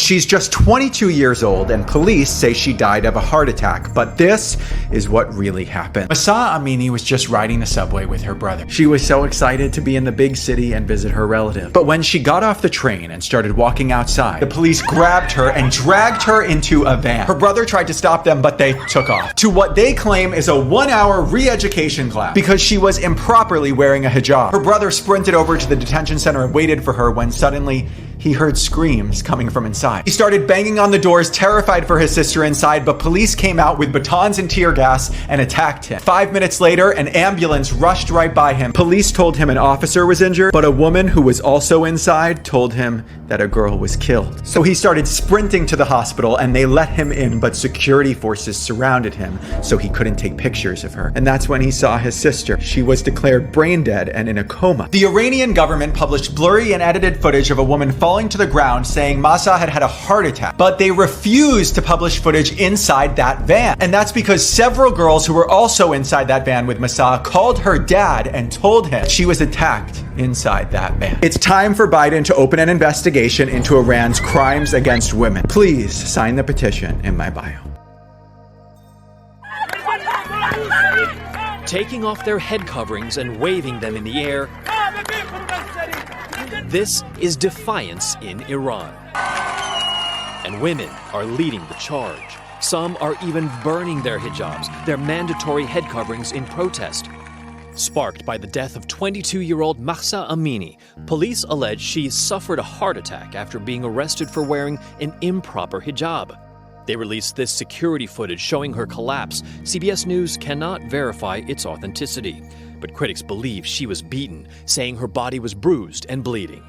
She's just 22 years old, and police say she died of a heart attack, but this is what really happened. Mahsa Amini was just riding the subway with her brother. She was so excited to be in the big city and visit her relative. But when she got off the train and started walking outside, the police grabbed her and dragged her into a van. Her brother tried to stop them, but they took off to what they claim is a 1-hour re-education class because she was improperly wearing a hijab. Her brother sprinted over to the detention center and waited for her when suddenly he heard screams coming from inside. He started banging on the doors, terrified for his sister inside, but police came out with batons and tear gas and attacked him. 5 minutes later, an ambulance rushed right by him. Police told him an officer was injured, but a woman who was also inside told him that a girl was killed. So he started sprinting to the hospital and they let him in, but security forces surrounded him so he couldn't take pictures of her. And that's when he saw his sister. She was declared brain dead and in a coma. The Iranian government published blurry and edited footage of a woman falling to the ground saying Mahsa had had a heart attack, but they refused to publish footage inside that van. And that's because several girls who were also inside that van with Mahsa called her dad and told him she was attacked inside that van. It's time for Biden to open an investigation into Iran's crimes against women. Please sign the petition in my bio. Taking off their head coverings and waving them in the air, this is defiance in Iran. And women are leading the charge. Some are even burning their hijabs, their mandatory head coverings, in protest. Sparked by the death of 22-year-old Mahsa Amini, police allege she suffered a heart attack after being arrested for wearing an improper hijab. They released this security footage showing her collapse. CBS News cannot verify its authenticity, but critics believe she was beaten, saying her body was bruised and bleeding.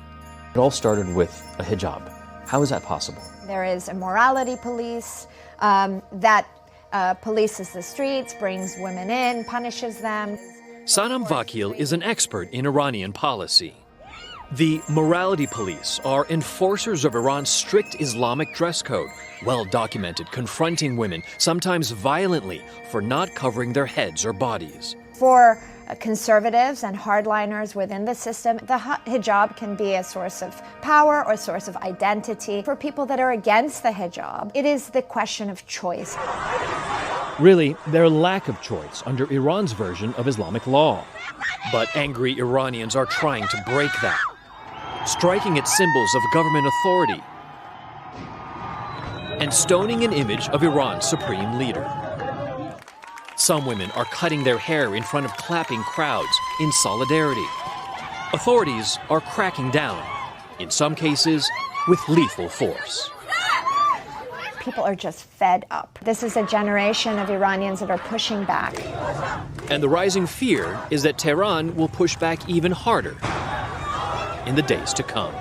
It all started with a hijab. How is that possible? There is a morality police that polices the streets, brings women in, punishes them. Sanam Vakil is an expert in Iranian policy. The morality police are enforcers of Iran's strict Islamic dress code, well documented, confronting women, sometimes violently, for not covering their heads or bodies. For conservatives and hardliners within the system, the hijab can be a source of power or a source of identity. For people that are against the hijab, it is the question of choice. Really, their lack of choice under Iran's version of Islamic law. But angry Iranians are trying to break that, striking at symbols of government authority and stoning an image of Iran's supreme leader. Some women are cutting their hair in front of clapping crowds in solidarity. Authorities are cracking down, in some cases with lethal force. People are just fed up. This is a generation of Iranians that are pushing back. And the rising fear is that Tehran will push back even harder in the days to come.